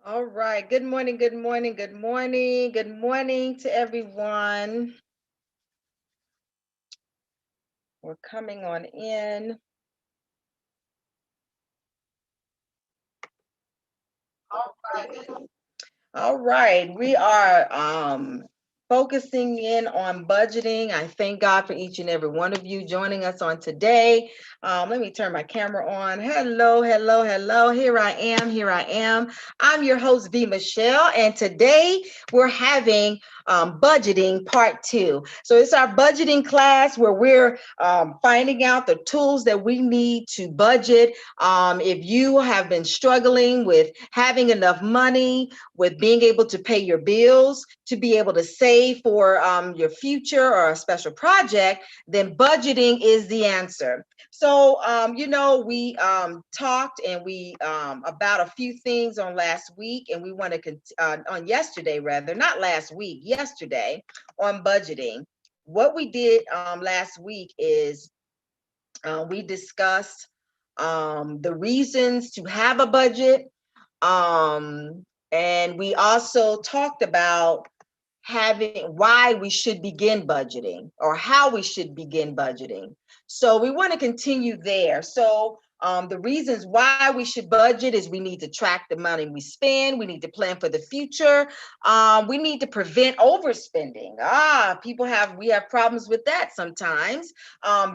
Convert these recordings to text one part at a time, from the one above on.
All right. Good morning. Good morning. Good morning. Good morning to everyone. We're coming on in. All right. All right. We are focusing in on budgeting. I thank God for each and every one of you joining us on today. Let me turn my camera on. Hello, hello, hello. Here I am. Here I am. I'm your host, V. Michelle, and today we're having budgeting part two. So it's our budgeting class where we're finding out the tools that we need to budget. If you have been struggling with having enough money, with being able to pay your bills, to be able to save for your future or a special project, then budgeting is the answer. So, we talked and we about a few things on last week, and we want to on yesterday, rather, not last week, yesterday, on budgeting. What we did last week is we discussed the reasons to have a budget, and we also talked about having why we should begin budgeting or how we should begin budgeting. So we want to continue there. So the reasons why we should budget is we need to track the money we spend. We need to plan for the future. We need to prevent overspending. We have problems with that sometimes.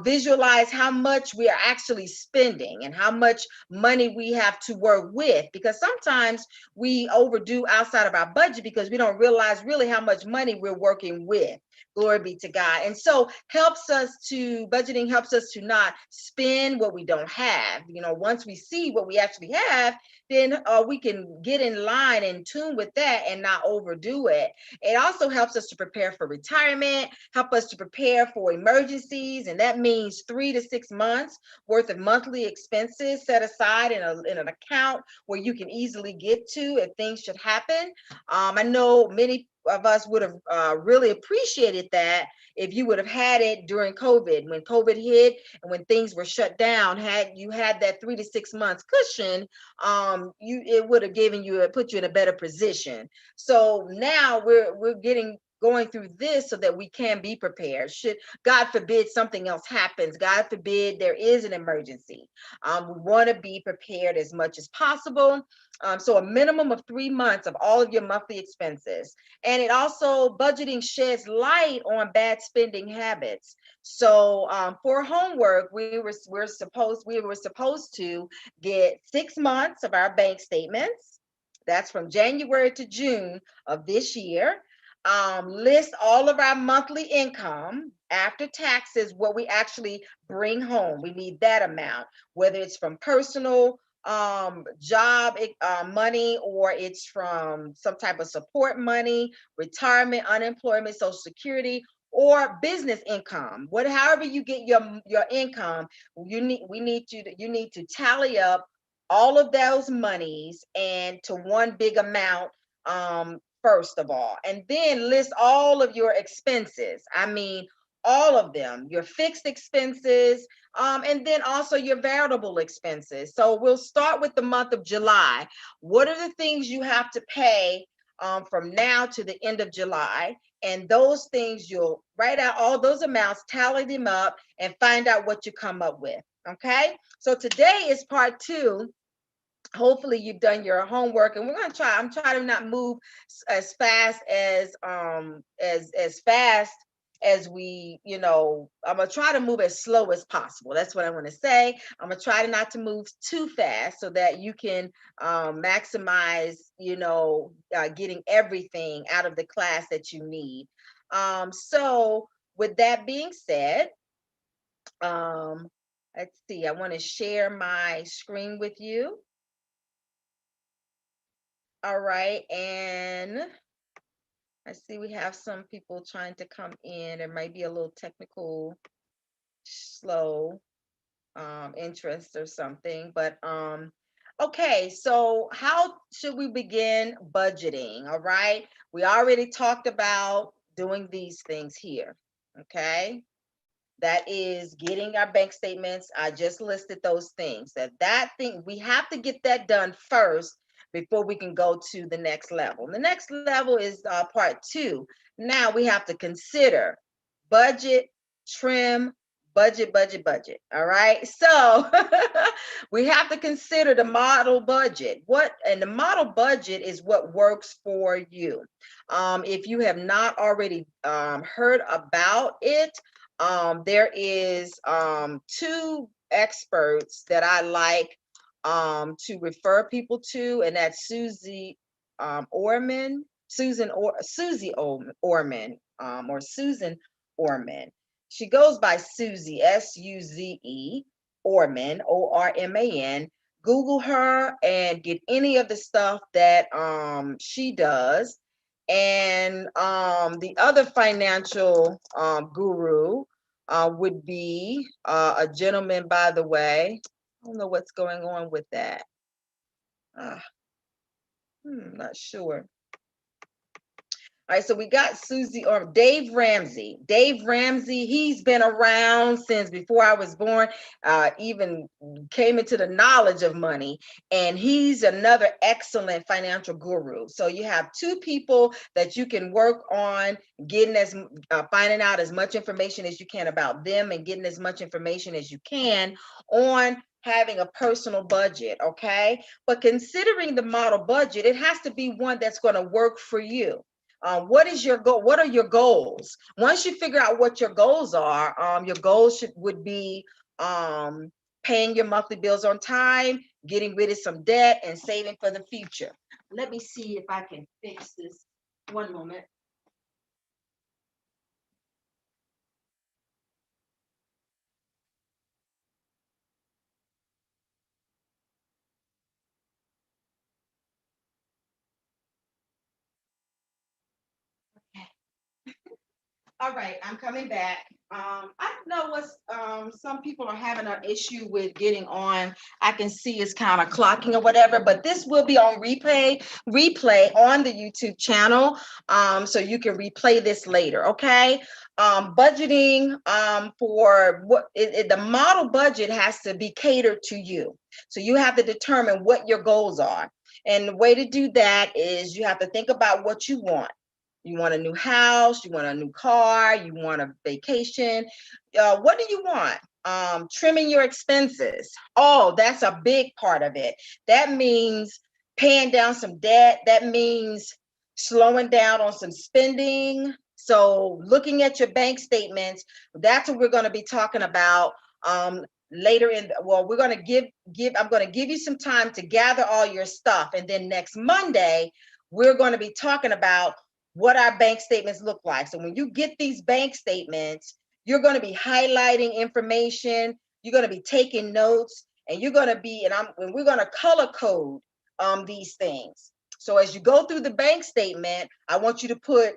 Visualize how much we are actually spending and how much money we have to work with, because sometimes we overdo outside of our budget because we don't realize really how much money we're working with. Glory be to God. And so budgeting helps us to not spend what we don't have. Once we see what we actually have, then we can get in line and tune with that and not overdo it. It also helps us to prepare for retirement, help us to prepare for emergencies, and that means 3 to 6 months worth of monthly expenses set aside in an account where you can easily get to if things should happen. I know many of us would have really appreciated that if you would have had it during COVID, when COVID hit and when things were shut down. Had you had that 3 to 6 months cushion, you it would have put you in a better position. So now we're getting going through this so that we can be prepared. Should God forbid something else happens, God forbid there is an emergency, we want to be prepared as much as possible. So a minimum of 3 months of all of your monthly expenses. And it also, budgeting sheds light on bad spending habits. So for homework, we were supposed to get 6 months of our bank statements. That's from January to June of this year. List all of our monthly income after taxes, what we actually bring home. We need that amount, whether it's from personal job money, or it's from some type of support money, retirement, unemployment, social security, or business income. However you get your income, you need to tally up all of those monies and to one big amount, first of all, and then list all of your expenses. I mean, all of them, your fixed expenses, and then also your variable expenses. So we'll start with the month of July. What are the things you have to pay from now to the end of July? And those things, you'll write out all those amounts, tally them up, and find out what you come up with. Okay. So today is part two. Hopefully you've done your homework, and I'm trying to not move as fast as fast as I'm gonna try to move as slow as possible. That's what I want to say. I'm gonna try to not to move too fast so that you can maximize, getting everything out of the class that you need. So with that being said, um let's see, I want to share my screen with you. All right, and I see we have some people trying to come in. There might be a little technical slow interest or something, but okay, so how should we begin budgeting? All right, we already talked about doing these things here. Okay, that is getting our bank statements. I just listed those things. That thing, we have to get that done first before we can go to the next level. The next level is part two. Now we have to consider budget, trim, budget, budget, budget. All right. So we have to consider the model budget. And the model budget is what works for you. If you have not already heard about it, there is two experts that I like to refer people to, and that's Orman, Susie Orman, or Susan Orman. She goes by Susie, Suze, Orman, Orman. Google her and get any of the stuff that she does. And the other financial guru would be a gentleman, by the way. I don't know what's going on with that. Not sure. All right, so we got Susie or Dave Ramsey. Dave Ramsey, he's been around since before I was born, even came into the knowledge of money, and he's another excellent financial guru. So you have two people that you can work on getting finding out as much information as you can about them and getting as much information as you can on having a personal budget, okay? But considering the model budget, it has to be one that's going to work for you. What is your goal? What are your goals? Once you figure out what your goals are, your goals would be paying your monthly bills on time, getting rid of some debt, and saving for the future. Let me see if I can fix this. One moment. All right, I'm coming back. I don't know what's some people are having an issue with getting on. I can see it's kind of clocking or whatever, but this will be on replay on the YouTube channel. So you can replay this later, okay? Budgeting for the model budget has to be catered to you. So you have to determine what your goals are. And the way to do that is you have to think about what you want. You want a new house, you want a new car, you want a vacation. What do you want? Trimming your expenses. Oh, that's a big part of it. That means paying down some debt. That means slowing down on some spending. So looking at your bank statements, that's what we're going to be talking about later we're going to I'm going to give you some time to gather all your stuff. And then next Monday, we're going to be talking about what our bank statements look like. So when you get these bank statements, you're going to be highlighting information, you're going to be taking notes, and you're going to be, and we're going to color code these things. So as you go through the bank statement, I want you to put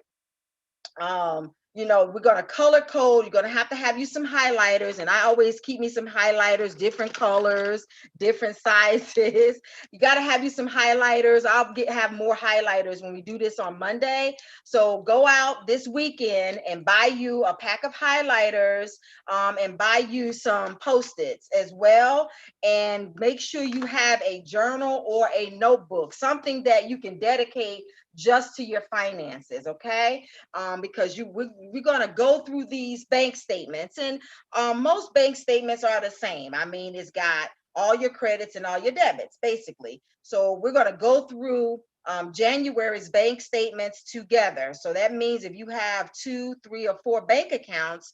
we're going to color code. You're going to have you some highlighters, and I always keep me some highlighters, different colors, different sizes. You got to have you some highlighters. I'll have more highlighters when we do this on Monday. So go out this weekend and buy you a pack of highlighters and buy you some Post-its as well. And make sure you have a journal or a notebook, something that you can dedicate just to your finances, okay? Because we're going to go through these bank statements, and most bank statements are the same. I mean, it's got all your credits and all your debits, basically. So we're going to go through January's bank statements together. So that means if you have 2, 3, or 4 bank accounts,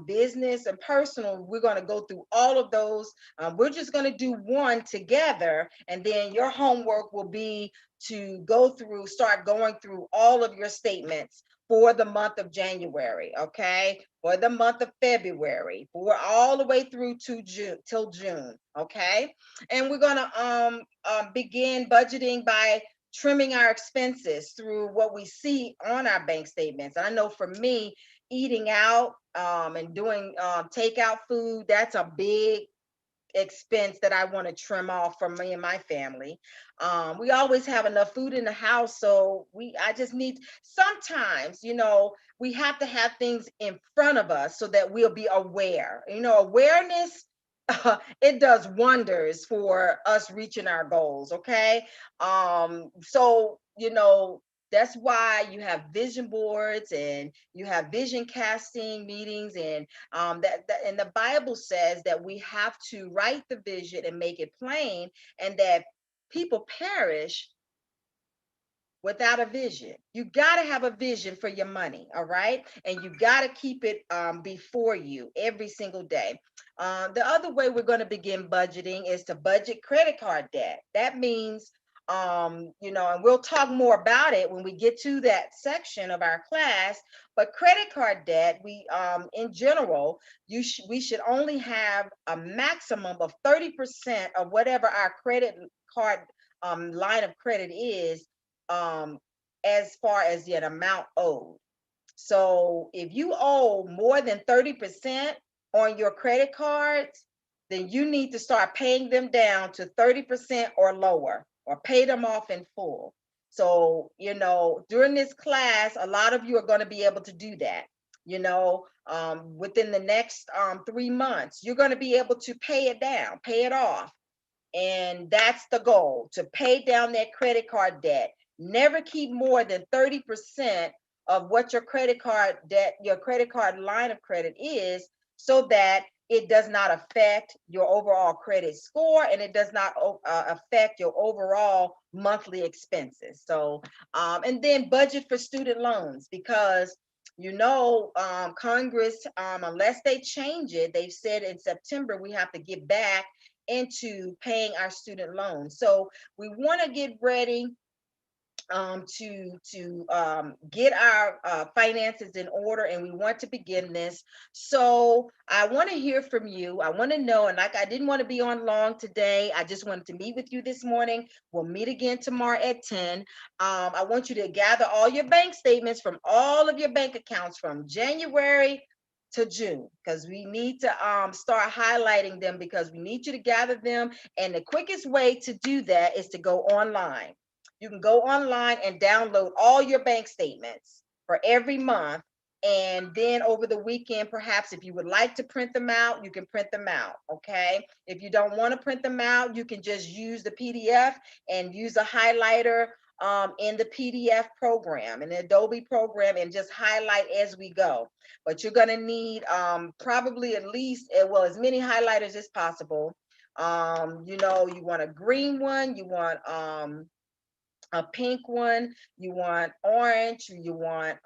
business and personal, we're going to go through all of those. We're just going to do one together, and then your homework will be to start going through all of your statements for the month of January, okay? For the month of February, for all the way through to June, till June, okay? And we're gonna begin budgeting by trimming our expenses through what we see on our bank statements. I know for me, eating out and doing takeout food, that's a big expense that I want to trim off for me and my family. We always have enough food in the house, so I just need sometimes, we have to have things in front of us so that we'll be aware. Awareness it does wonders for us reaching our goals. Okay. So, that's why you have vision boards and you have vision casting meetings, and and the Bible says that we have to write the vision and make it plain, and that people perish without a vision. You got to have a vision for your money, all right? And you got to keep it before you every single day. The other way we're going to begin budgeting is to budget credit card debt. That means, and we'll talk more about it when we get to that section of our class. But credit card debt, in general, we should only have a maximum of 30% of whatever our credit card line of credit is, um, as far as the amount owed. So if you owe more than 30% on your credit cards, then you need to start paying them down to 30% or lower, or pay them off in full. So, during this class, a lot of you are going to be able to do that. Within the next 3 months, you're going to be able to pay it down, pay it off. And that's the goal, to pay down that credit card debt. Never keep more than 30% of what your credit card debt, your credit card line of credit is, so that it does not affect your overall credit score, and it does not affect your overall monthly expenses. So, and then budget for student loans, because Congress, unless they change it, they've said in September we have to get back into paying our student loans. So we want to get ready to get our finances in order, and we want to begin this. So I want to hear from you. I want to know, and like, I didn't want to be on long today. I just wanted to meet with you this morning. We'll meet again tomorrow at 10. I want you to gather all your bank statements from all of your bank accounts from January to June, because we need to start highlighting them, because we need you to gather them. And the quickest way to do that is to go online. You can go online and download all your bank statements for every month. And then over the weekend, perhaps if you would like to print them out, you can print them out. Okay. If you don't want to print them out, you can just use the PDF and use a highlighter in the PDF program, in the Adobe program, and just highlight as we go. But you're going to need probably at least, well, as many highlighters as possible. You want a green one, you want a pink one, you want orange, you want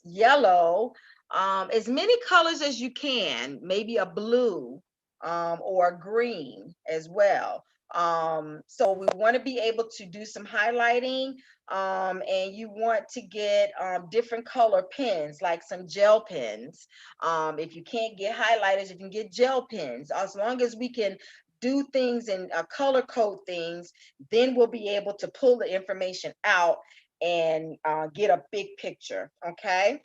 yellow, as many colors as you can, maybe a blue or a green as well. So we want to be able to do some highlighting, and you want to get different color pens, like some gel pens. If you can't get highlighters, you can get gel pens. As long as we can do things and color code things, then we'll be able to pull the information out and get a big picture. Okay.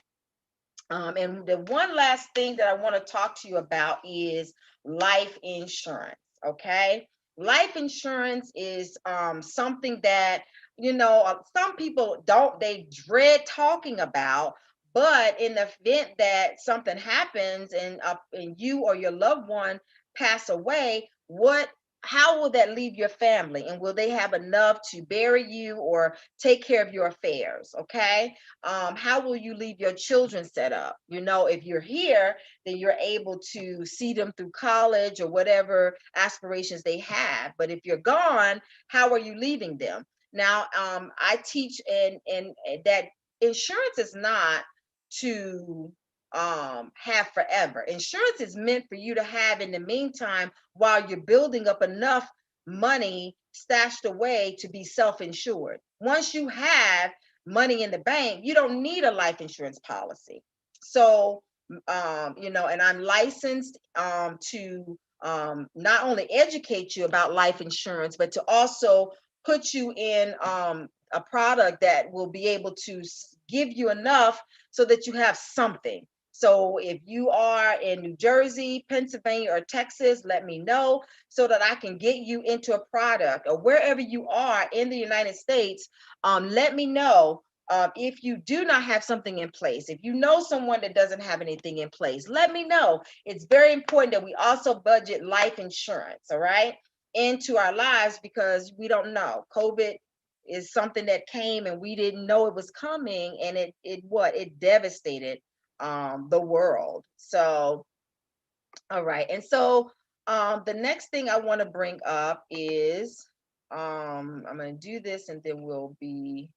And the one last thing that I want to talk to you about is life insurance. Okay. Life insurance is something that, some people they dread talking about. But in the event that something happens and you or your loved one pass away, how will that leave your family? And will they have enough to bury you or take care of your affairs? Okay. How will you leave your children set up? If you're here, then you're able to see them through college or whatever aspirations they have. But if you're gone, how are you leaving them? Now, I teach and that insurance is not to have forever. Insurance is meant for you to have in the meantime, while you're building up enough money stashed away to be self-insured. Once you have money in the bank, you don't need a life insurance policy. So, and I'm licensed to not only educate you about life insurance, but to also put you in a product that will be able to give you enough so that you have something. So if you are in New Jersey, Pennsylvania, or Texas, let me know so that I can get you into a product, or wherever you are in the United States, let me know if you do not have something in place, if you know someone that doesn't have anything in place, let me know. It's very important that we also budget life insurance, all right, into our lives, because we don't know. COVID is something that came and we didn't know it was coming, and it devastated the world. So, all right. And so the next thing I want to bring up is I'm going to do this and then we'll be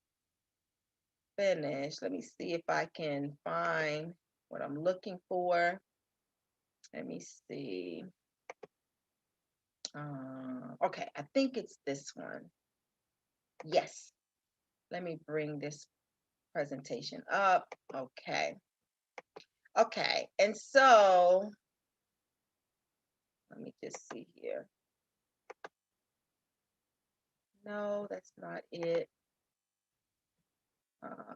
finished. Let me see if I can find what I'm looking for. Let me see. Okay, I think it's this one. Yes. Let me bring this presentation up. Okay. Okay. And so let me just see here. No, that's not it.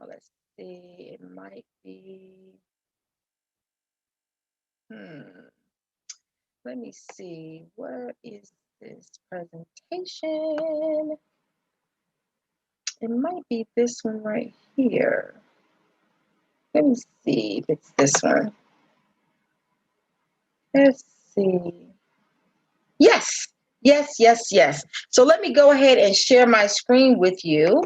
Let's see. It might be. Let me see. Where is this presentation? It might be this one right here. Let me see if it's this one. Let's see. Yes, yes, yes, yes. So let me go ahead and share my screen with you.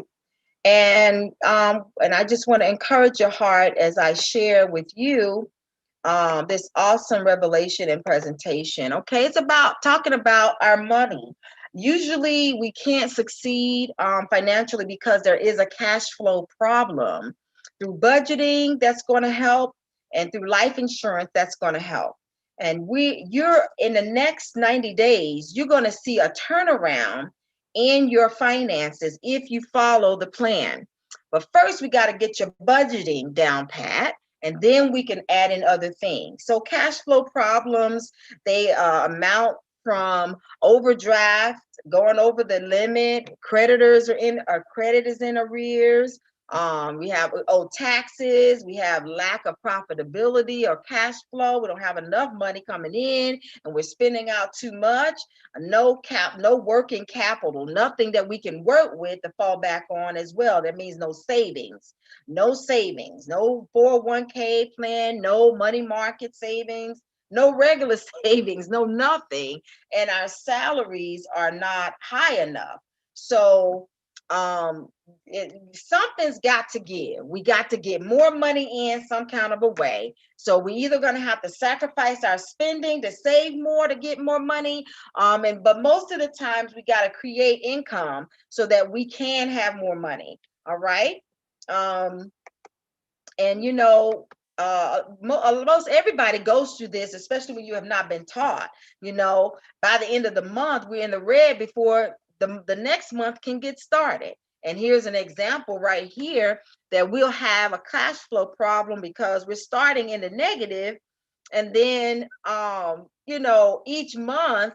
And I just want to encourage your heart as I share with you this awesome revelation and presentation. Okay, it's about talking about our money. Usually we can't succeed financially because there is a cash flow problem. Through budgeting, that's going to help, and through life insurance, that's going to help. And you're in the next 90 days, you're going to see a turnaround in your finances if you follow the plan. But first, we got to get your budgeting down pat, and then we can add in other things. So cash flow problems, they amount from overdraft, going over the limit, our credit is in arrears. We have taxes, we have lack of profitability or cash flow. We don't have enough money coming in and we're spending out too much. No working capital, nothing that we can work with to fall back on as well. That means no savings, no 401k plan, no money market savings, no regular savings, no nothing. And our salaries are not high enough. So something's got to give. We got to get more money in some kind of a way. So we either going to have to sacrifice our spending to save more to get more money. But most of the times we got to create income so that we can have more money. All right. And most everybody goes through this, especially when you have not been taught. By the end of the month, we're in the red before the next month can get started. And here's an example right here that we'll have a cash flow problem because we're starting in the negative, and then each month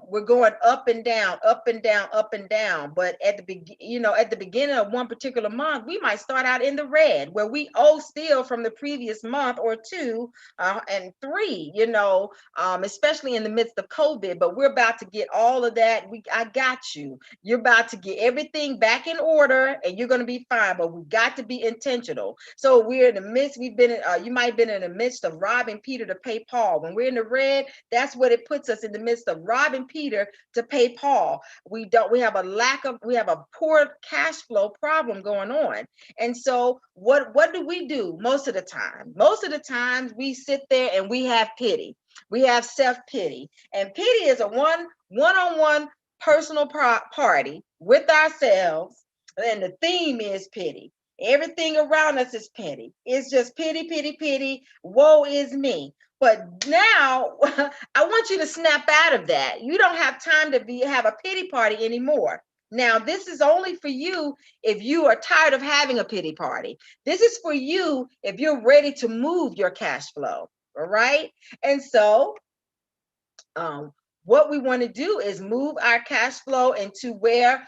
we're going up and down, up and down, up and down. But at the beginning of one particular month, we might start out in the red, where we owe still from the previous month or two and three, especially in the midst of COVID. But we're about to get all of that. I got you. You're about to get everything back in order, and you're going to be fine. But we got to be intentional. So we're in the midst. You might have been in the midst of robbing Peter to pay Paul. When we're in the red, that's what it puts us in the midst of robbing Peter to pay Paul. We have a poor cash flow problem going on. And so what do we do most of the time? Most of the times we sit there and we have pity. We have self-pity. And pity is a one-on-one personal party with ourselves. And the theme is pity. Everything around us is pity. It's just pity, pity, pity. Woe is me. But now I want you to snap out of that. You don't have time to have a pity party anymore. Now, this is only for you if you are tired of having a pity party. This is for you if you're ready to move your cash flow. All right. And so what we want to do is move our cash flow into where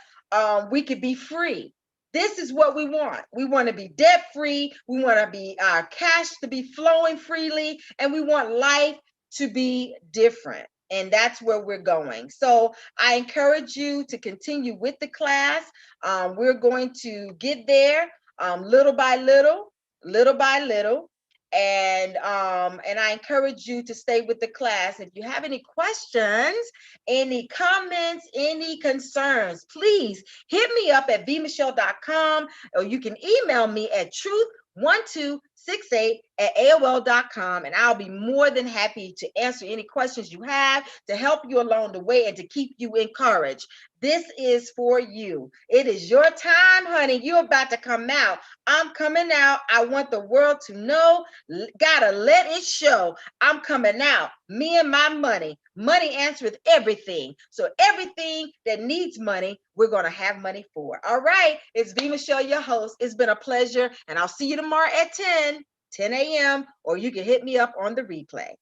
we could be free. This is what we want. We want to be debt free. We want to be our cash to be flowing freely, and we want life to be different. And that's where we're going. So I encourage you to continue with the class. We're going to get there. little by little, little by little. And I encourage you to stay with the class. If you have any questions, any comments, any concerns, please hit me up at vmichelle.com, or you can email me at truth1268@aol.com, and I'll be more than happy to answer any questions you have, to help you along the way, and to keep you encouraged. This is for you. It is your time, honey. You're about to come out. I'm coming out. I want the world to know. Gotta let it show. I'm coming out. Me and my money. Money answers everything. So everything that needs money, we're going to have money for. All right. It's V. Michelle, your host. It's been a pleasure. And I'll see you tomorrow at 10 a.m. Or you can hit me up on the replay.